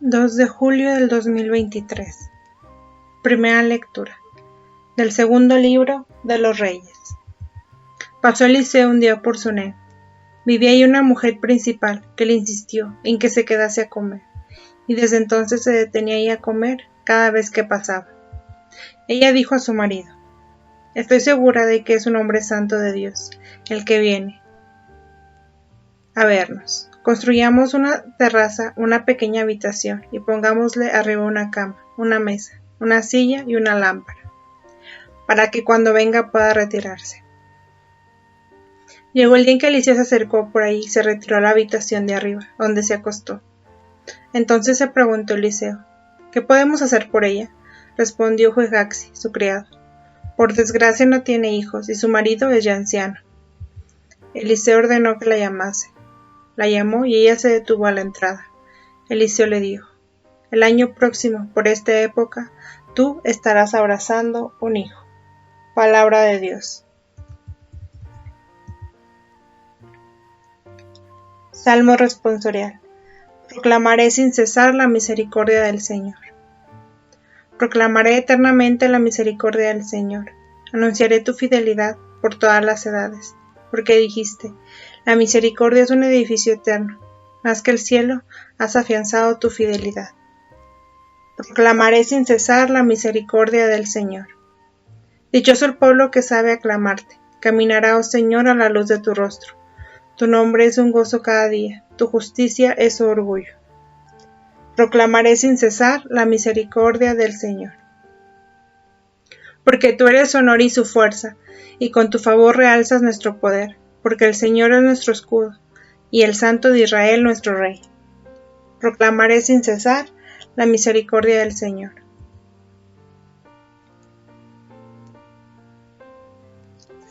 2 de julio del 2023. Primera lectura del segundo libro de los Reyes. Pasó Eliseo un día por Sunem. Vivía ahí una mujer principal que le insistió en que se quedase a comer, y desde entonces se detenía ahí a comer cada vez que pasaba. Ella dijo a su marido: «Estoy segura de que es un hombre santo de Dios, el que viene a vernos. Construyamos una terraza, una pequeña habitación, y pongámosle arriba una cama, una mesa, una silla y una lámpara, para que cuando venga pueda retirarse». Llegó el día en que Eliseo se acercó por ahí y se retiró a la habitación de arriba, donde se acostó. Entonces se preguntó Eliseo: «¿Qué podemos hacer por ella?». Respondió Gehazi, su criado: «Por desgracia no tiene hijos, y su marido es ya anciano». Eliseo ordenó que la llamase. La llamó y ella se detuvo a la entrada. Eliseo le dijo: «El año próximo, por esta época, tú estarás abrazando un hijo». Palabra de Dios. Salmo responsorial. Proclamaré sin cesar la misericordia del Señor. Proclamaré eternamente la misericordia del Señor. Anunciaré tu fidelidad por todas las edades, porque dijiste: «La misericordia es un edificio eterno, más que el cielo has afianzado tu fidelidad». Proclamaré sin cesar la misericordia del Señor. Dichoso el pueblo que sabe aclamarte, caminará, oh Señor, a la luz de tu rostro. Tu nombre es un gozo cada día, tu justicia es su orgullo. Proclamaré sin cesar la misericordia del Señor. Porque tú eres su honor y su fuerza, y con tu favor realzas nuestro poder, porque el Señor es nuestro escudo, y el Santo de Israel nuestro Rey. Proclamaré sin cesar la misericordia del Señor.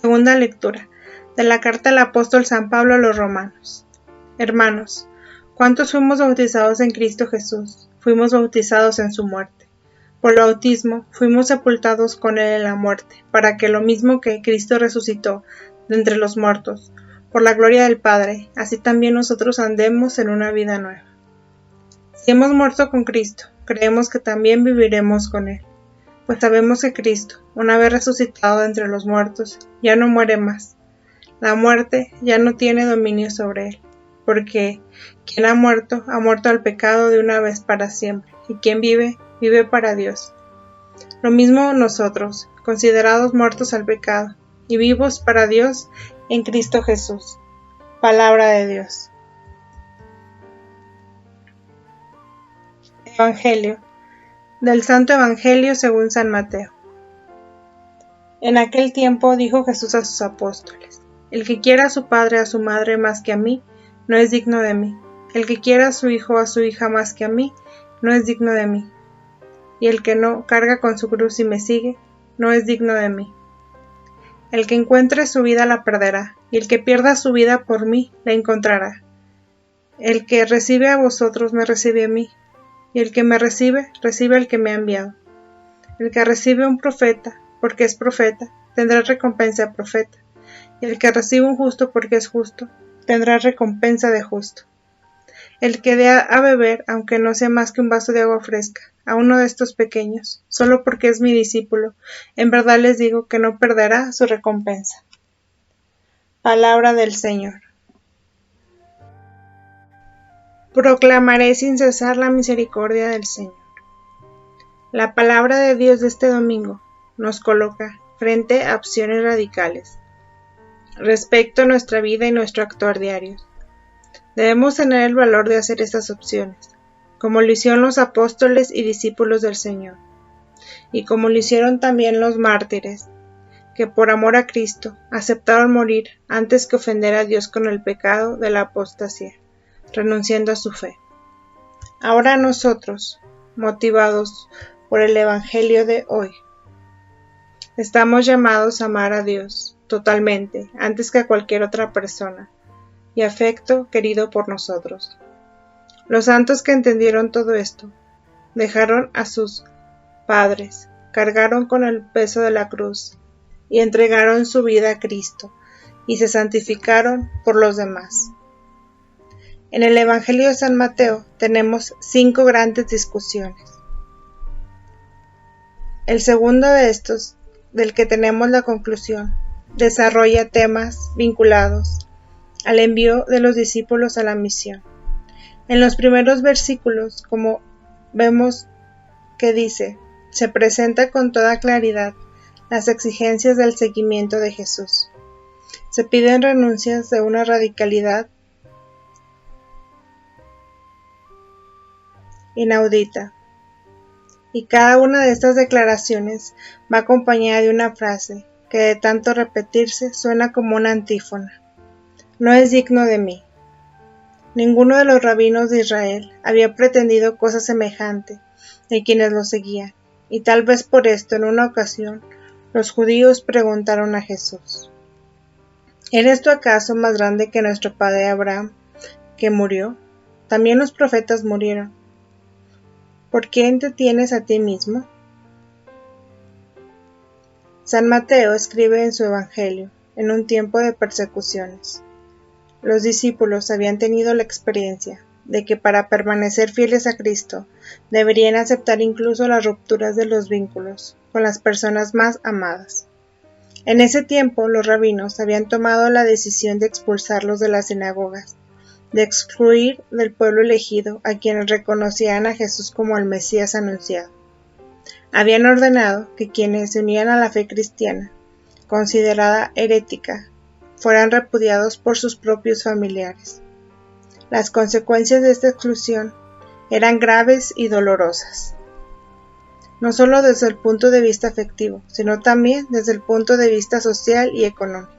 Segunda lectura de la carta del apóstol San Pablo a los Romanos. Hermanos, ¿cuántos fuimos bautizados en Cristo Jesús? Fuimos bautizados en su muerte. Por el bautismo fuimos sepultados con él en la muerte, para que lo mismo que Cristo resucitó de entre los muertos, por la gloria del Padre, así también nosotros andemos en una vida nueva. Si hemos muerto con Cristo, creemos que también viviremos con él, pues sabemos que Cristo, una vez resucitado de entre los muertos, ya no muere más. La muerte ya no tiene dominio sobre él, porque quien ha muerto al pecado de una vez para siempre, y quien vive, vive para Dios. Lo mismo nosotros, considerados muertos al pecado, y vivos para Dios en Cristo Jesús. Palabra de Dios. Evangelio. Del Santo Evangelio según San Mateo. En aquel tiempo dijo Jesús a sus apóstoles: «El que quiera a su padre o a su madre más que a mí, no es digno de mí. El que quiera a su hijo o a su hija más que a mí, no es digno de mí. Y el que no carga con su cruz y me sigue, no es digno de mí. El que encuentre su vida la perderá, y el que pierda su vida por mí la encontrará. El que recibe a vosotros me recibe a mí, y el que me recibe, recibe al que me ha enviado. El que recibe a un profeta, porque es profeta, tendrá recompensa de profeta, y el que recibe un justo porque es justo, tendrá recompensa de justo. El que dé a beber, aunque no sea más que un vaso de agua fresca, a uno de estos pequeños, solo porque es mi discípulo, en verdad les digo que no perderá su recompensa». Palabra del Señor. Proclamaré sin cesar la misericordia del Señor. La palabra de Dios de este domingo nos coloca frente a opciones radicales respecto a nuestra vida y nuestro actuar diario. Debemos tener el valor de hacer estas opciones, como lo hicieron los apóstoles y discípulos del Señor, y como lo hicieron también los mártires, que por amor a Cristo aceptaron morir antes que ofender a Dios con el pecado de la apostasía, renunciando a su fe. Ahora nosotros, motivados por el Evangelio de hoy, estamos llamados a amar a Dios totalmente, antes que a cualquier otra persona, y afecto querido por nosotros. Los santos que entendieron todo esto, dejaron a sus padres, cargaron con el peso de la cruz, y entregaron su vida a Cristo, y se santificaron por los demás. En el Evangelio de San Mateo tenemos 5 grandes discusiones. El segundo de estos, del que tenemos la conclusión, desarrolla temas vinculados al envío de los discípulos a la misión. En los primeros versículos, como vemos que dice, se presenta con toda claridad las exigencias del seguimiento de Jesús. Se piden renuncias de una radicalidad inaudita. Y cada una de estas declaraciones va acompañada de una frase que de tanto repetirse suena como una antífona. No es digno de mí. Ninguno de los rabinos de Israel había pretendido cosa semejante de quienes lo seguían, y tal vez por esto en una ocasión los judíos preguntaron a Jesús: ¿Eres tú acaso más grande que nuestro padre Abraham, que murió? También los profetas murieron. ¿Por quién te tienes a ti mismo? San Mateo escribe en su Evangelio, en un tiempo de persecuciones. Los discípulos habían tenido la experiencia de que para permanecer fieles a Cristo deberían aceptar incluso las rupturas de los vínculos con las personas más amadas. En ese tiempo los rabinos habían tomado la decisión de expulsarlos de las sinagogas, de excluir del pueblo elegido a quienes reconocían a Jesús como el Mesías anunciado. Habían ordenado que quienes se unían a la fe cristiana, considerada herética, fueran repudiados por sus propios familiares. Las consecuencias de esta exclusión eran graves y dolorosas, no solo desde el punto de vista afectivo, sino también desde el punto de vista social y económico.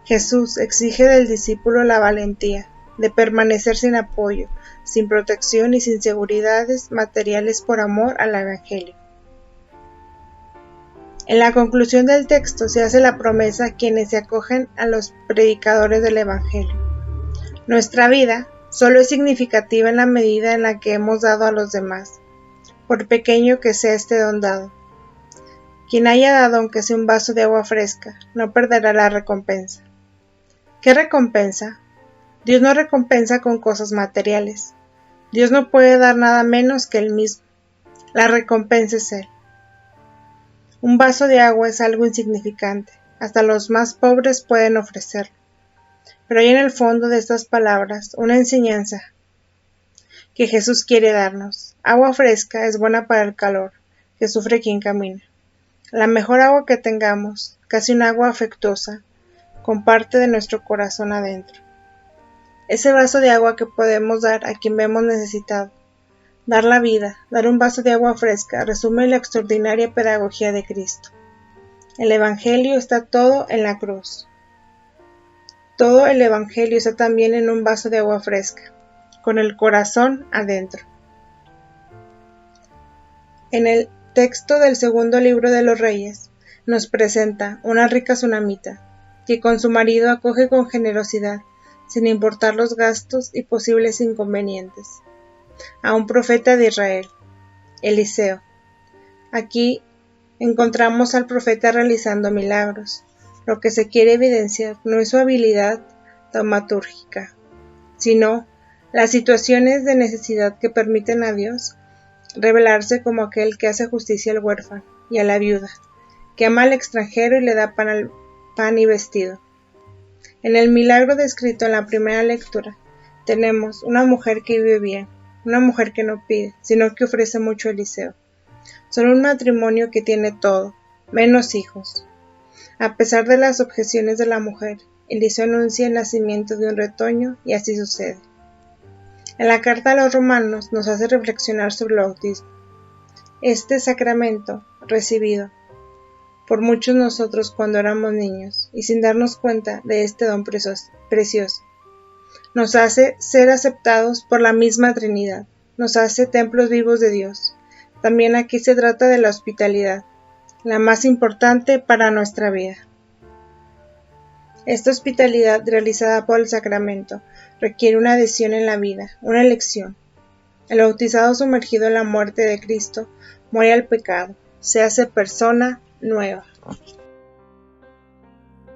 Jesús exige del discípulo la valentía de permanecer sin apoyo, sin protección y sin seguridades materiales por amor al Evangelio. En la conclusión del texto se hace la promesa a quienes se acogen a los predicadores del Evangelio. Nuestra vida solo es significativa en la medida en la que hemos dado a los demás, por pequeño que sea este don dado. Quien haya dado aunque sea un vaso de agua fresca, no perderá la recompensa. ¿Qué recompensa? Dios no recompensa con cosas materiales. Dios no puede dar nada menos que Él mismo. La recompensa es Él. Un vaso de agua es algo insignificante. Hasta los más pobres pueden ofrecerlo. Pero hay en el fondo de estas palabras una enseñanza que Jesús quiere darnos. Agua fresca es buena para el calor que sufre quien camina. La mejor agua que tengamos, casi un agua afectuosa, con parte de nuestro corazón adentro. Ese vaso de agua que podemos dar a quien vemos necesitado. Dar la vida, dar un vaso de agua fresca, resume la extraordinaria pedagogía de Cristo. El Evangelio está todo en la cruz. Todo el Evangelio está también en un vaso de agua fresca, con el corazón adentro. En el texto del segundo libro de los Reyes, nos presenta una rica sunamita, que con su marido acoge con generosidad, sin importar los gastos y posibles inconvenientes, a un profeta de Israel, Eliseo. Aquí encontramos al profeta realizando milagros. Lo que se quiere evidenciar no es su habilidad taumatúrgica, sino las situaciones de necesidad que permiten a Dios revelarse como aquel que hace justicia al huérfano y a la viuda, que ama al extranjero y le da pan y vestido. En el milagro descrito en la primera lectura, tenemos una mujer que vive bien, una mujer que no pide, sino que ofrece mucho a Eliseo. Son un matrimonio que tiene todo, menos hijos. A pesar de las objeciones de la mujer, Eliseo anuncia el nacimiento de un retoño y así sucede. En la carta a los romanos nos hace reflexionar sobre el bautismo. Este sacramento, recibido por muchos nosotros cuando éramos niños y sin darnos cuenta de este don precioso, nos hace ser aceptados por la misma Trinidad, nos hace templos vivos de Dios. También aquí se trata de la hospitalidad, la más importante para nuestra vida. Esta hospitalidad realizada por el sacramento requiere una adhesión en la vida, una elección. El bautizado sumergido en la muerte de Cristo muere al pecado, se hace persona nueva.